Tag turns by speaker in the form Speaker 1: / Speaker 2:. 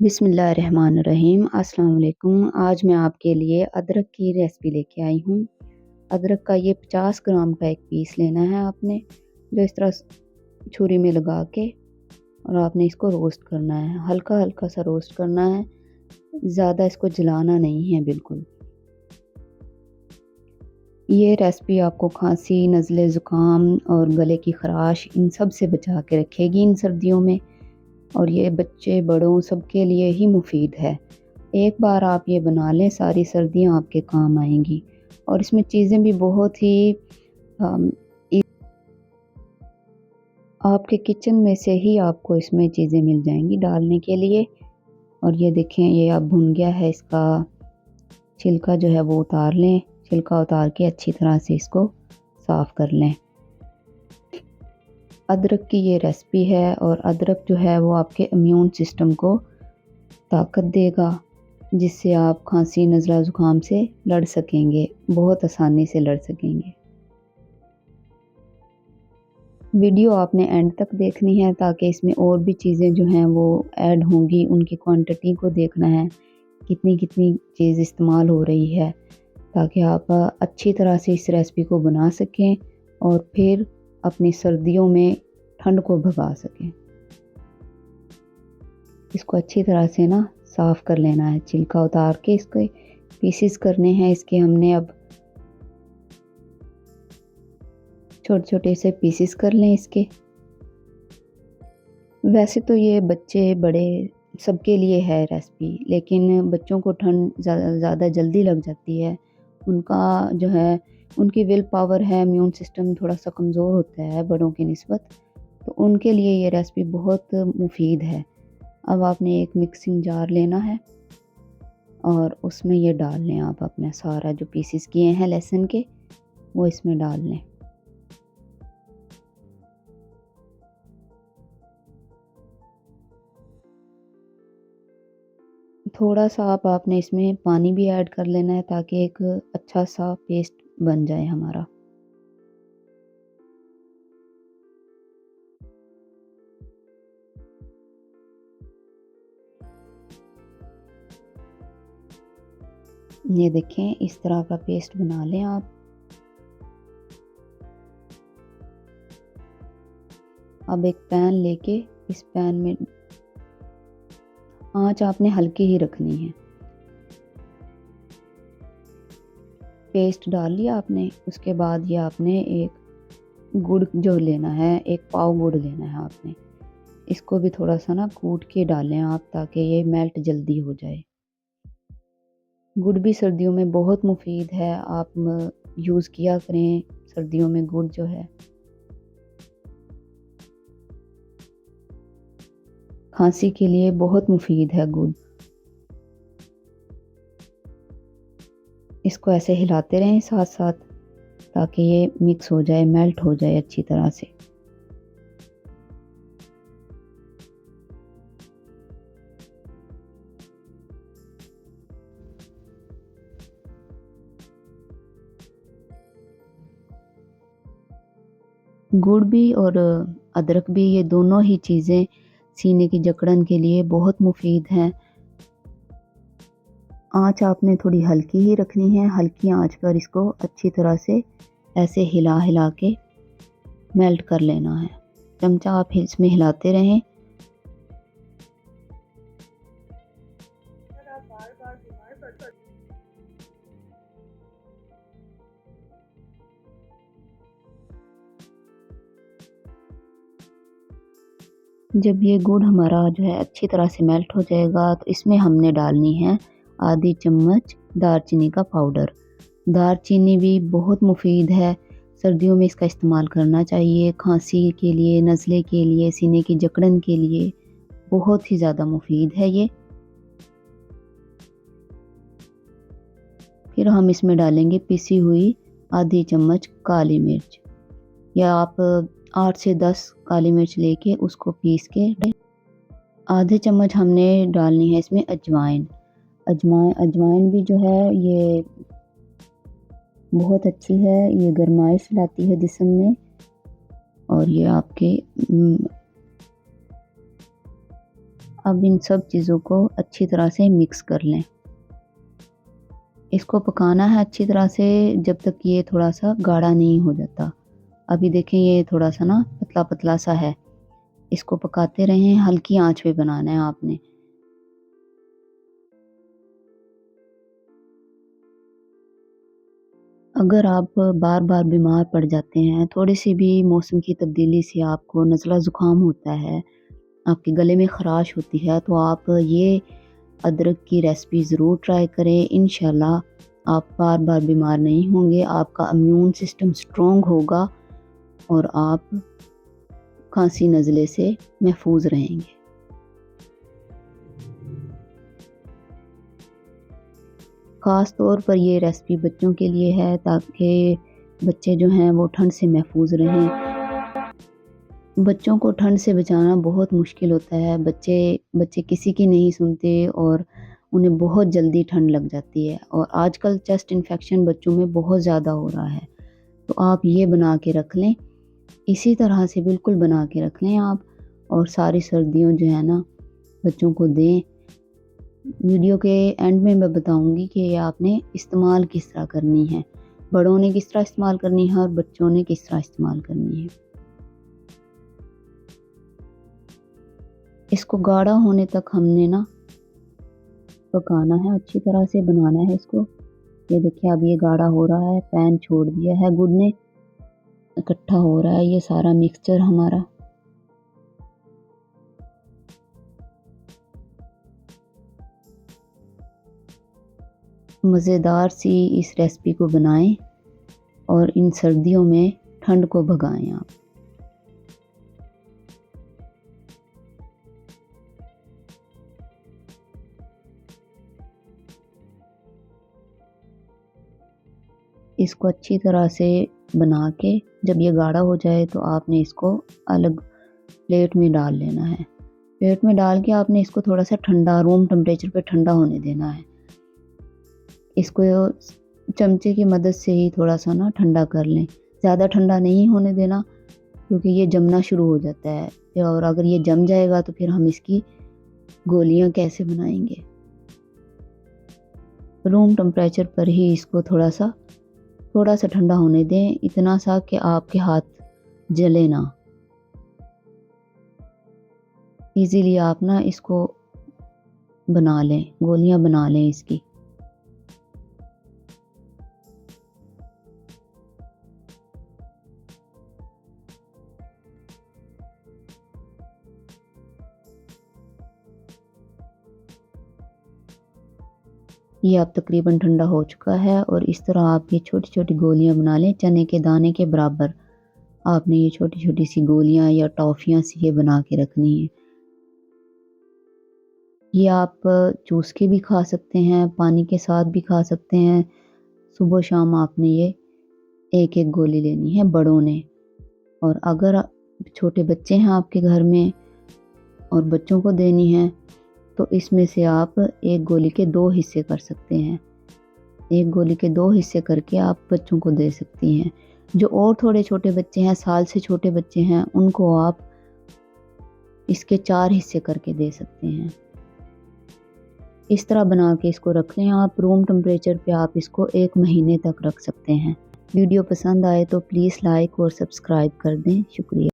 Speaker 1: बिस्मिल्लाहिर्रहमानिर्रहीम। अस्सलाम वालेकुम। आज मैं आपके लिए अदरक की रेसिपी लेके आई हूँ। अदरक का ये 50 ग्राम का एक पीस लेना है आपने, जो इस तरह छुरी में लगा के और आपने इसको रोस्ट करना है। हल्का हल्का सा रोस्ट करना है, ज़्यादा इसको जलाना नहीं है बिल्कुल। ये रेसिपी आपको खांसी, नज़ले ज़ुकाम और गले की खराश इन सब से बचा के रखेगी इन सर्दियों में। और ये बच्चे बड़ों सबके लिए ही मुफीद है। एक बार आप ये बना लें, सारी सर्दियाँ आपके काम आएंगी। और इसमें चीज़ें भी बहुत ही अम, इ- आपके किचन में से ही आपको इसमें चीज़ें मिल जाएंगी डालने के लिए। और ये देखें, ये अब भुन गया है। इसका छिलका जो है वो उतार लें। छिलका उतार के अच्छी तरह से इसको साफ़ कर लें। अदरक की ये रेसिपी है और अदरक जो है वो आपके इम्यून सिस्टम को ताकत देगा, जिससे आप खांसी, नज़ला ज़ुकाम से लड़ सकेंगे, बहुत आसानी से लड़ सकेंगे। वीडियो आपने एंड तक देखनी है ताकि इसमें और भी चीज़ें जो हैं वो ऐड होंगी, उनकी क्वांटिटी को देखना है, कितनी कितनी चीज़ इस्तेमाल हो रही है, ताकि आप अच्छी तरह से इस रेसिपी को बना सकें और फिर अपनी सर्दियों में ठंड को भगा सकें। इसको अच्छी तरह से ना साफ़ कर लेना है, छिलका उतार के इसके पीसेस करने हैं। इसके हमने अब छोटे छोटे से पीसेस कर लें इसके। वैसे तो ये बच्चे बड़े सबके लिए है रेसिपी, लेकिन बच्चों को ठंड ज़्यादा जल्दी लग जाती है। उनका जो है, उनकी विल पावर है, इम्यून सिस्टम थोड़ा सा कमज़ोर होता है बड़ों की निस्बत, तो उनके लिए ये रेसिपी बहुत मुफीद है। अब आपने एक मिक्सिंग जार लेना है और उसमें ये डाल लें आप अपना सारा जो पीसेस किए हैं लहसुन के, वो इसमें डाल लें। थोड़ा सा आपने इसमें पानी भी ऐड कर लेना है ताकि एक अच्छा सा पेस्ट बन जाए हमारा। ये देखें, इस तरह का पेस्ट बना लें आप। अब एक पैन लेके इस पैन में आंच आपने हल्की ही रखनी है। पेस्ट डाल लिया आपने, उसके बाद ये आपने एक गुड़ जो लेना है, एक पाव गुड़ लेना है आपने। इसको भी थोड़ा सा ना कूट के डालें आप, ताकि ये मेल्ट जल्दी हो जाए। गुड़ भी सर्दियों में बहुत मुफीद है, आप यूज़ किया करें सर्दियों में गुड़ जो है। खांसी के लिए बहुत मुफीद है गुड़। इसको ऐसे हिलाते रहें साथ साथ, ताकि ये मिक्स हो जाए, मेल्ट हो जाए अच्छी तरह से। गुड़ भी और अदरक भी, ये दोनों ही चीज़ें सीने की जकड़न के लिए बहुत मुफीद हैं। आँच आपने थोड़ी हल्की ही रखनी है, हल्की आँच पर इसको अच्छी तरह से ऐसे हिला हिला के मेल्ट कर लेना है। चमचा आप इसमें हिलाते रहें। जब ये गुड़ हमारा जो है अच्छी तरह से मेल्ट हो जाएगा, तो इसमें हमने डालनी है आधी चम्मच दालचीनी का पाउडर। दालचीनी भी बहुत मुफीद है, सर्दियों में इसका इस्तेमाल करना चाहिए। खांसी के लिए, नज़ले के लिए, सीने की जकड़न के लिए बहुत ही ज़्यादा मुफीद है ये। फिर हम इसमें डालेंगे पिसी हुई आधी चम्मच काली मिर्च, या आप 8 से 10 काली मिर्च लेके उसको पीस के आधे चम्मच हमने डालनी है इसमें अजवाइन। अजवाइन भी जो है ये बहुत अच्छी है, ये गर्माइश लाती है जिस्म में। और ये आपके अब इन सब चीज़ों को अच्छी तरह से मिक्स कर लें। इसको पकाना है अच्छी तरह से जब तक ये थोड़ा-सा गाढ़ा नहीं हो जाता। अभी देखें ये थोड़ा-सा ना पतला-पतला सा है। इसको पकाते रहें, हल्की आँच पे बनाना है आपने। अगर आप बार-बार बीमार पड़ जाते हैं, थोड़ी-सी भी मौसम की तब्दीली से आपको नज़ला ज़ुकाम होता है, आपके गले में ख़राश होती है, तो आप ये अदरक की रेसिपी ज़रूर ट्राई करें। इंशाल्लाह आप बार-बार बीमार नहीं होंगे, आपका इम्यून सिस्टम स्ट्रॉन्ग होगा और आप खाँसी, नज़ले से महफूज़ रहेंगे। ख़ास तौर पर ये रेसिपी बच्चों के लिए है ताकि बच्चे जो हैं वो ठंड से महफूज़ रहें। बच्चों को ठंड से बचाना बहुत मुश्किल होता है। बच्चे बच्चे किसी की नहीं सुनते और उन्हें बहुत जल्दी ठंड लग जाती है और आजकल चेस्ट इन्फेक्शन बच्चों में बहुत ज़्यादा हो रहा है। तो आप ये बना के रख लें, इसी तरह से बिल्कुल बना के रख लें आप और सारी सर्दियों जो है ना बच्चों को दें। वीडियो के एंड में मैं बताऊँगी कि ये आपने इस्तेमाल किस तरह करनी है। बड़ों ने किस तरह इस्तेमाल करनी है और बच्चों ने किस तरह इस्तेमाल करनी है। इसको गाढ़ा होने तक हमने ना पकाना है, अच्छी तरह से बनाना है इसको। ये देखिए अब ये गाढ़ा हो रहा है, पैन छोड़ दिया है गुड़ ने, इकट्ठा हो रहा है ये सारा मिक्सचर हमारा। मज़ेदार सी इस रेसिपी को बनाएँ और इन सर्दियों में ठंड को भगाएँ आप। इसको अच्छी तरह से बना के जब ये गाढ़ा हो जाए तो आपने इसको अलग प्लेट में डाल लेना है। प्लेट में डाल के आपने इसको थोड़ा-सा ठंडा रूम टेम्परेचर पे ठंडा होने देना है। इसको चमचे की मदद से ही थोड़ा-सा ना ठंडा कर लें। ज़्यादा ठंडा नहीं होने देना क्योंकि ये जमना शुरू हो जाता है और अगर ये जम जाएगा तो फिर हम इसकी गोलियाँ कैसे बनाएँगे। रूम टेम्परेचर पर ही इसको थोड़ा-सा ठंडा होने दें, इतना सा कि आपके हाथ जले ना। ईज़िली आप ना इसको बना लें, गोलियाँ बना लें इसकी। ये अब तकरीबन ठंडा हो चुका है और इस तरह आप ये छोटी-छोटी गोलियाँ बना लें, चने के दाने के बराबर। आपने ये छोटी-छोटी सी गोलियाँ या टॉफ़ियाँ सी ये बना के रखनी है। ये आप चूस के भी खा सकते हैं, पानी के साथ भी खा सकते हैं। सुबह-शाम आपने ये एक-एक गोली लेनी है बड़ों ने और अगर छोटे बच्चे हैं आपके घर में और बच्चों को देनी है, तो इसमें से आप एक गोली के 2 हिस्से कर सकते हैं। एक गोली के 2 हिस्से करके आप बच्चों को दे सकती हैं। जो और थोड़े छोटे बच्चे हैं, साल से छोटे बच्चे हैं, उनको आप इसके 4 हिस्से करके दे सकते हैं। इस तरह बना के इसको रख लें आप रूम टेम्परेचर पे आप इसको 1 महीने तक रख सकते हैं। वीडियो पसंद आए तो प्लीज़ लाइक और सब्सक्राइब कर दें। शुक्रिया।